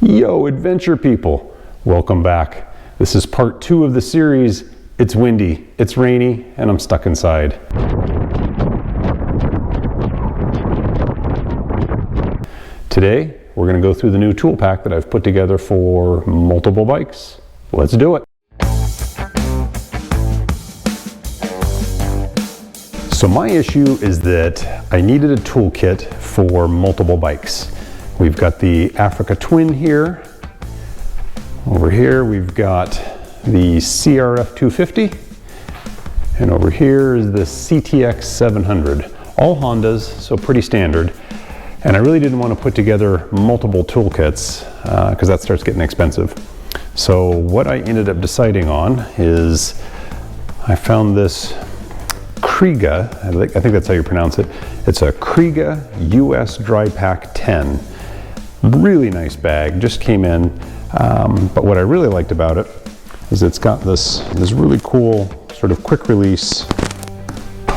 Yo, adventure people, welcome back. This is part 2 of the series. It's windy, it's rainy, and I'm stuck inside. Today, we're going to go through the new tool pack that I've put together for multiple bikes. Let's do it. So my issue is that I needed a toolkit for multiple bikes. We've got the Africa Twin here. Over here we've got the CRF 250. And over here is the CTX 700. All Hondas, so pretty standard. And I really didn't want to put together multiple toolkits because that starts getting expensive. So what I ended up deciding on is I found this Kriega, I think that's how you pronounce it. It's a Kriega US Dry Pack 10. Really nice bag, just came in. But what I really liked about it is it's got this really cool sort of quick release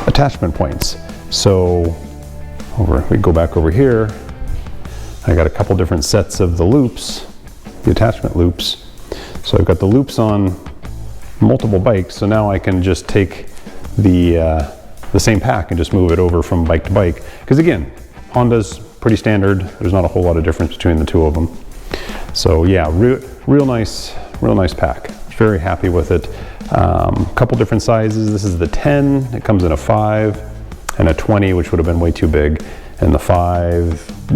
attachment points. So we go back over here, I got a couple different sets of the loops, the attachment loops. So I've got the loops on multiple bikes, so now I can just take the same pack and just move it over from bike to bike. Because again, Honda's pretty standard. There's not a whole lot of difference between the two of them. So yeah, real nice pack. Very happy with it. Couple different sizes. This is the 10. It comes in a 5 and a 20, which would have been way too big. And the 5,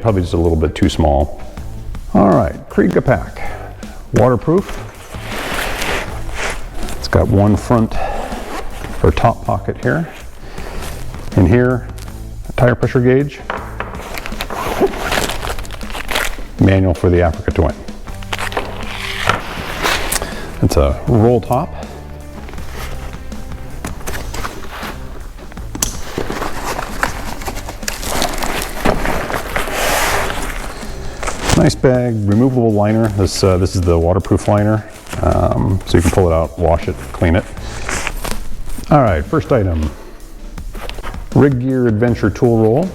probably just a little bit too small. All right, Kriega pack. Waterproof. It's got one front or top pocket here. In here, a tire pressure gauge. Manual for the Africa Twin. It's a roll top. Nice bag, removable liner. This is the waterproof liner, so you can pull it out, wash it, clean it. All right, first item, Rig Gear Adventure Tool Roll.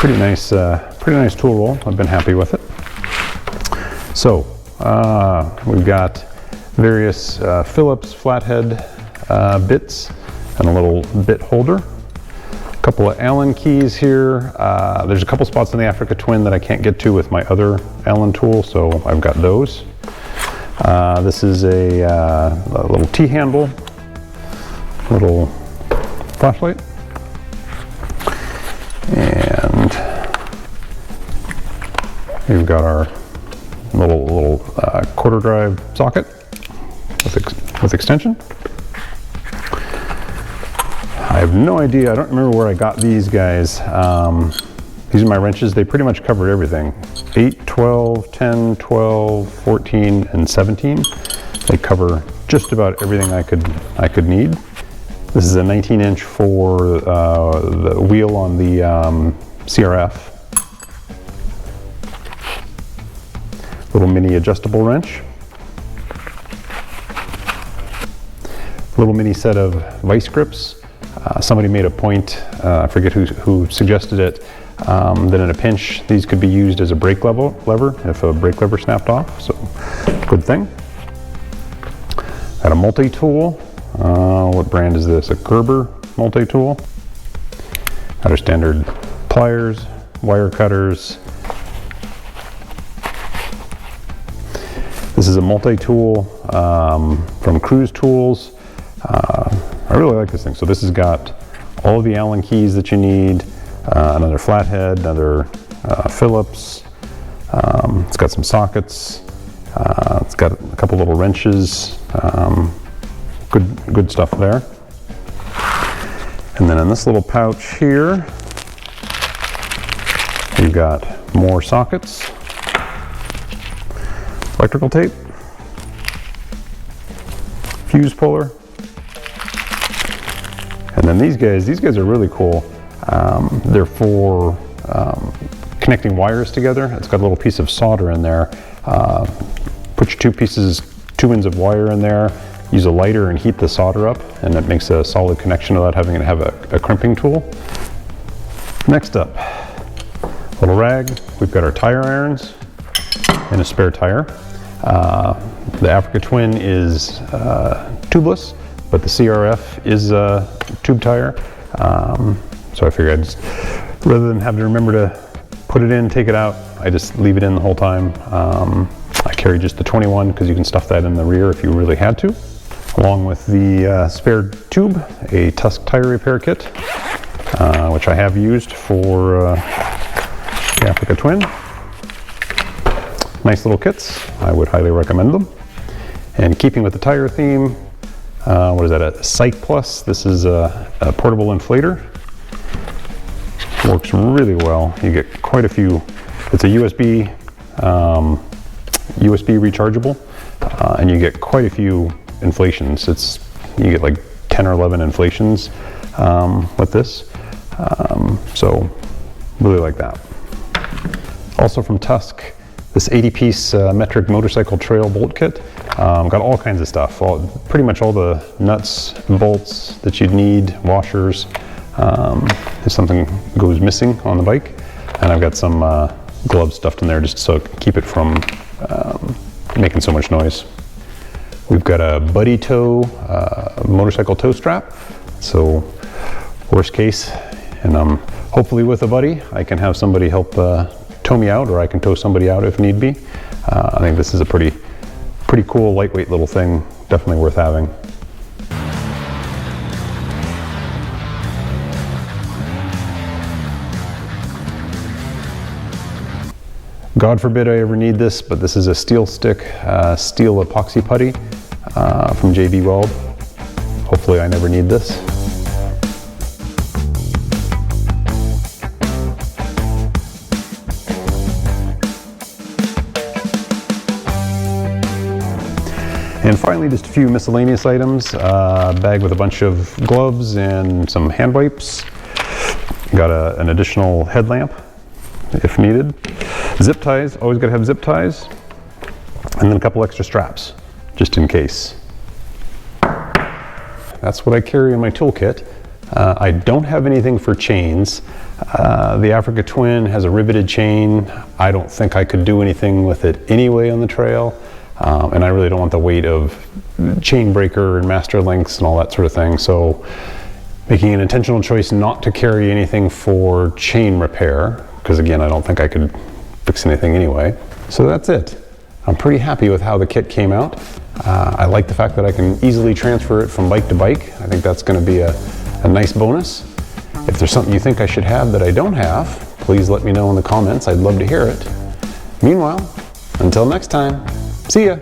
It's a pretty nice tool roll. I've been happy with it. So we've got various Phillips flathead bits and a little bit holder. A couple of Allen keys here. There's a couple spots in the Africa Twin that I can't get to with my other Allen tool, so I've got those. This is a little T-handle, little flashlight, and we've got our little quarter drive socket with extension. I have no idea, I don't remember where I got these guys. These are my wrenches, they pretty much covered everything. 8, 12, 10, 12, 14, and 17. They cover just about everything I could need. This is a 19-inch for the wheel on the CRF. Little mini adjustable wrench. Little mini set of vice grips. Somebody made a point, I forget who suggested it, that in a pinch these could be used as a brake lever if a brake lever snapped off, so good thing. Got a multi-tool. What brand is this? A Gerber multi-tool. Got our standard pliers, wire cutters. This is a multi-tool from Cruise Tools. I really like this thing. So this has got all of the Allen keys that you need, another flathead, another Phillips. It's got some sockets. It's got a couple little wrenches. Good stuff there. And then in this little pouch here, you've got more sockets, electrical tape, fuse puller. And then these guys are really cool. They're for connecting wires together. It's got a little piece of solder in there. Put your two ends of wire in there, use a lighter and heat the solder up, and that makes a solid connection without having to have a crimping tool. Next up, little rag. We've got our tire irons and a spare tire. The Africa Twin is tubeless, but the CRF is a tube tire. So I figured I'd just, rather than have to remember to put it in, take it out, I just leave it in the whole time. I carry just the 21 because you can stuff that in the rear if you really had to. Along with the spare tube, a Tusk tire repair kit, which I have used for the Africa Twin. Nice little kits, I would highly recommend them. And keeping with the tire theme, what is that, a Psych Plus? This is a portable inflator. Works really well. You get quite a few. It's a USB rechargeable, and you get quite a few inflations. You get like 10 or 11 inflations with this. So really like that. Also from Tusk, this 80-piece metric motorcycle trail bolt kit. Got all kinds of stuff, pretty much all the nuts and bolts that you'd need, washers, if something goes missing on the bike. And I've got some gloves stuffed in there just so keep it from making so much noise. We've got a buddy tow, motorcycle tow strap. So worst case, and hopefully with a buddy, I can have somebody help tow me out, or I can tow somebody out if need be. I think this is a pretty cool, lightweight little thing, definitely worth having. God forbid I ever need this, but this is a steel stick, steel epoxy putty from JB Weld. Hopefully I never need this. And finally, just a few miscellaneous items. A bag with a bunch of gloves and some hand wipes. Got an additional headlamp if needed. Zip ties, always gotta have zip ties. And then a couple extra straps, just in case. That's what I carry in my toolkit. I don't have anything for chains. The Africa Twin has a riveted chain. I don't think I could do anything with it anyway on the trail. And I really don't want the weight of chain breaker and master links and all that sort of thing. So making an intentional choice not to carry anything for chain repair, because again, I don't think I could fix anything anyway. So that's it. I'm pretty happy with how the kit came out. I like the fact that I can easily transfer it from bike to bike. I think that's going to be a nice bonus. If there's something you think I should have that I don't have, please let me know in the comments. I'd love to hear it. Meanwhile, until next time, see ya.